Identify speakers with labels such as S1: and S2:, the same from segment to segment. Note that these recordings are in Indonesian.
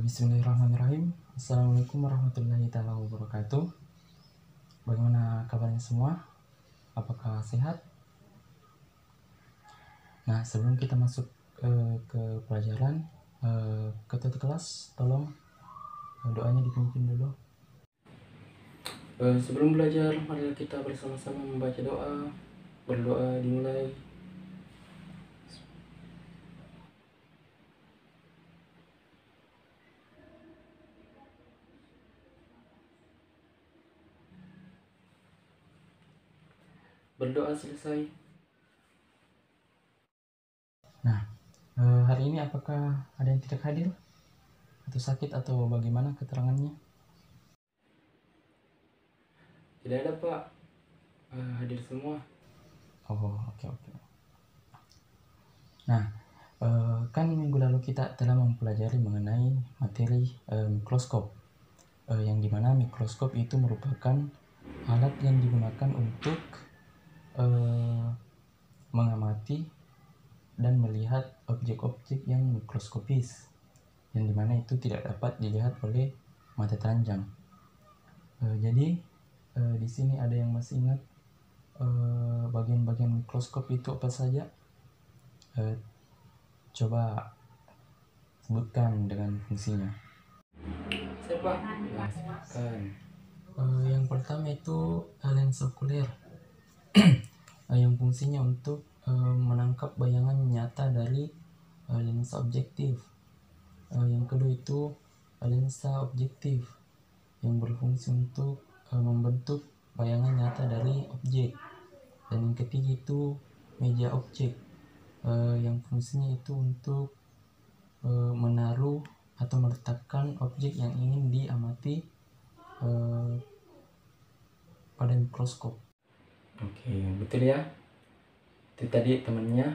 S1: Bismillahirrahmanirrahim. Assalamualaikum warahmatullahi taala wabarakatuh. Bagaimana kabarnya semua? Apakah sehat? Nah, sebelum kita masuk ke pelajaran, ketua kelas tolong doanya dipimpin dulu. Sebelum belajar, mari kita bersama-sama membaca doa. Berdoa dimulai. Berdoa selesai. Nah, hari ini apakah ada yang tidak hadir? Atau sakit atau bagaimana keterangannya? Tidak ada, Pak. Hadir semua. Oh, oke. Nah, kan minggu lalu kita telah mempelajari mengenai materi mikroskop, yang dimana mikroskop itu merupakan alat yang digunakan untuk mengamati dan melihat objek-objek yang mikroskopis, yang dimana itu tidak dapat dilihat oleh mata telanjang. Jadi di sini ada yang masih ingat bagian-bagian mikroskop itu apa saja? Coba sebutkan dengan fungsinya. Siapa? Ya, silakan. Yang pertama itu lensa okuler. Yang fungsinya untuk menangkap bayangan nyata dari lensa objektif. Yang kedua itu lensa objektif yang berfungsi untuk membentuk bayangan nyata dari objek. Dan yang ketiga itu media objek, yang fungsinya itu untuk menaruh atau meletakkan objek yang ingin diamati pada mikroskop. Oke, betul ya. Itu tadi temannya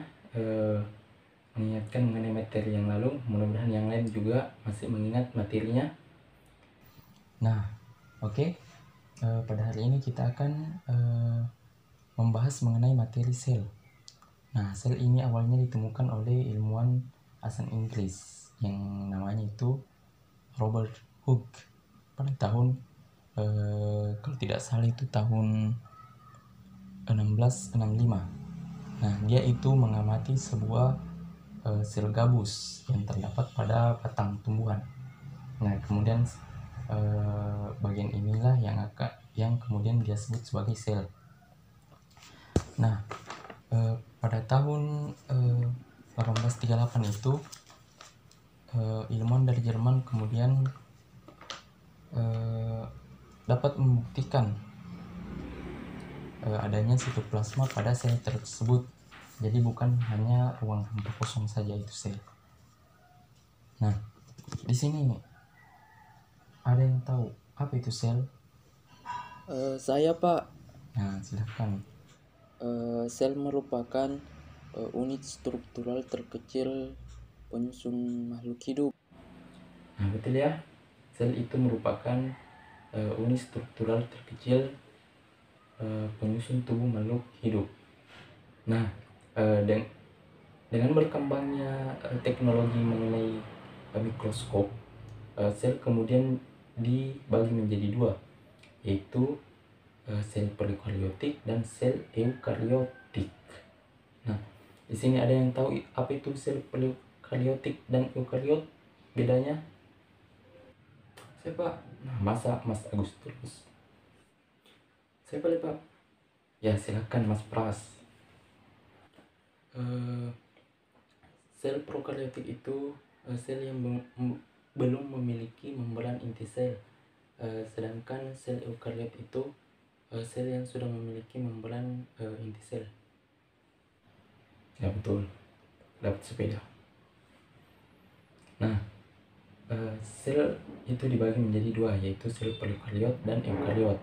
S1: mengingatkan mengenai materi yang lalu. Mudah-mudahan yang lain juga masih mengingat materinya. Nah, oke. Pada hari ini kita akan membahas mengenai materi sel. Nah, sel ini awalnya ditemukan oleh ilmuwan asal Inggris yang namanya itu Robert Hooke pada tahun kalau tidak salah itu tahun 1665. Nah, dia itu mengamati sebuah sel gabus yang terdapat pada batang tumbuhan. Nah, kemudian bagian inilah yang kemudian dia sebut sebagai sel. Nah, pada tahun 1838 itu ilmuwan dari Jerman kemudian dapat membuktikan adanya sitoplasma pada sel tersebut. Jadi bukan hanya ruang hampa kosong saja itu sel. Nah, di sini ada yang tahu apa itu sel?
S2: Saya, Pak.
S1: Nah, silakan.
S2: Sel merupakan unit struktural terkecil penyusun makhluk hidup.
S1: Nah, betul ya. Sel itu merupakan unit struktural terkecil penyusun tubuh makhluk hidup. Nah, dengan berkembangnya teknologi mengenai mikroskop, sel kemudian dibagi menjadi dua, yaitu sel prokaryotik dan sel eukaryotik. Nah, di sini ada yang tahu apa itu sel prokaryotik dan eukariot? Bedanya? Siapa? Nah, masa Mas Agustus? Siapa Pak? Ya, silakan Mas Pras. Sel prokaryotik itu sel yang belum memiliki membran inti sel, sedangkan sel eukariot itu sel yang sudah memiliki membran inti sel. Ya betul, dapat sepeda. Nah, sel itu dibagi menjadi dua, yaitu sel prokaryot dan eukariot.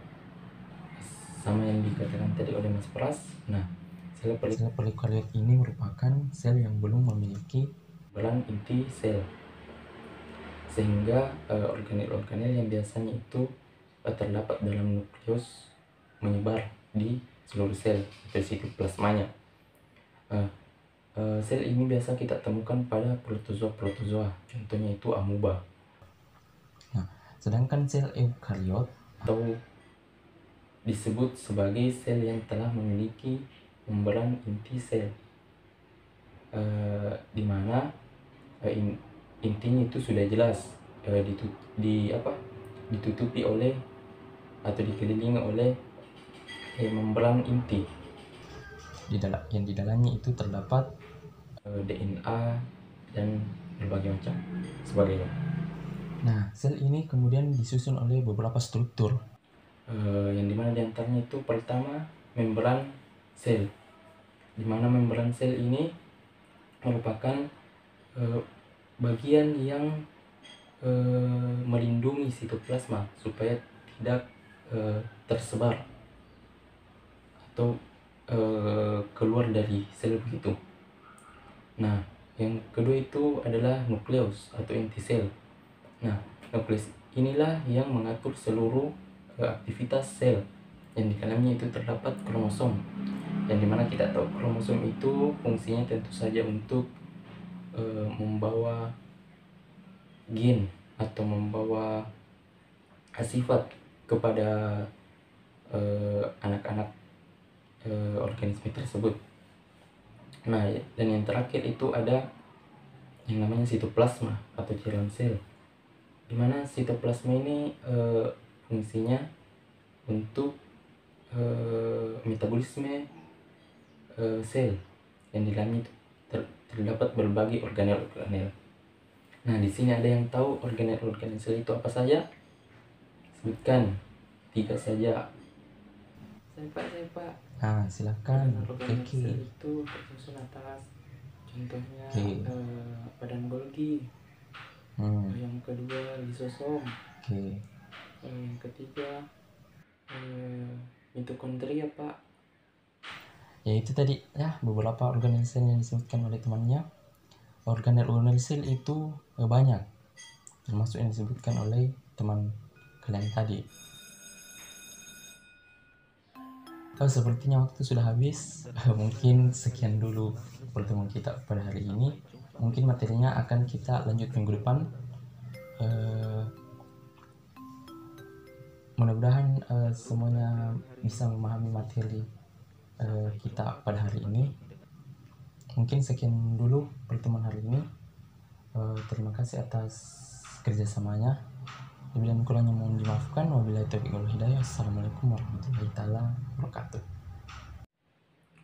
S1: Sama yang dikatakan tadi oleh Mas Pras. Nah, sel prokaryot ini merupakan sel yang belum memiliki membran inti sel, sehingga organel-organel yang biasanya itu terdapat dalam nukleus menyebar di seluruh sel atau sitoplasmanya. Sel ini biasa kita temukan pada protozoa, contohnya itu amoeba. Nah, sedangkan sel eukariot atau disebut sebagai sel yang telah memiliki membran inti sel, di mana intinya itu sudah jelas, ditutupi oleh atau dikelilingi oleh membran inti yang di dalamnya itu terdapat DNA dan berbagai macam sebagainya. Nah, sel ini kemudian disusun oleh beberapa struktur, yang dimana diantaranya itu pertama membran sel, dimana membran sel ini merupakan bagian yang melindungi sitoplasma supaya tidak tersebar atau keluar dari sel begitu. Nah, yang kedua itu adalah nukleus atau inti sel. Nah, nukleus inilah yang mengatur seluruh aktivitas sel, yang di dalamnya itu terdapat kromosom, yang dimana kita tahu kromosom itu fungsinya tentu saja untuk membawa gen atau membawa sifat kepada anak-anak organisme tersebut. Nah, dan yang terakhir itu ada yang namanya sitoplasma atau cairan sel, dimana sitoplasma ini fungsinya untuk metabolisme sel, yang di dalamnya terdapat berbagai organel-organel. Nah, di sini ada yang tahu organel-organel sel itu apa saja? Sebutkan 3 saja. Saya Pak. Nah, silakan. Organel sel itu tersusun atas contohnya badan Golgi. Yang kedua lisosom. Yang ketiga mitokondria, Pak. Ya, itu tadi ya beberapa organel sel yang disebutkan oleh temannya. Organel sel itu banyak, termasuk yang disebutkan oleh teman kalian tadi. Sepertinya waktu sudah habis. Mungkin sekian dulu pertemuan kita pada hari ini. Mungkin materinya akan kita lanjut minggu depan. Mudah-mudahan semuanya bisa memahami materi kita pada hari ini. Mungkin sekian dulu pertemuan hari ini. Terima kasih atas kerjasamanya. Bila kurangnya mohon dimaafkan. Wabillahi taufiq wal hidayah. Assalamualaikum warahmatullahi taala wabarakatuh.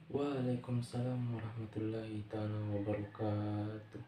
S1: Waalaikumsalam warahmatullahi taala wabarakatuh.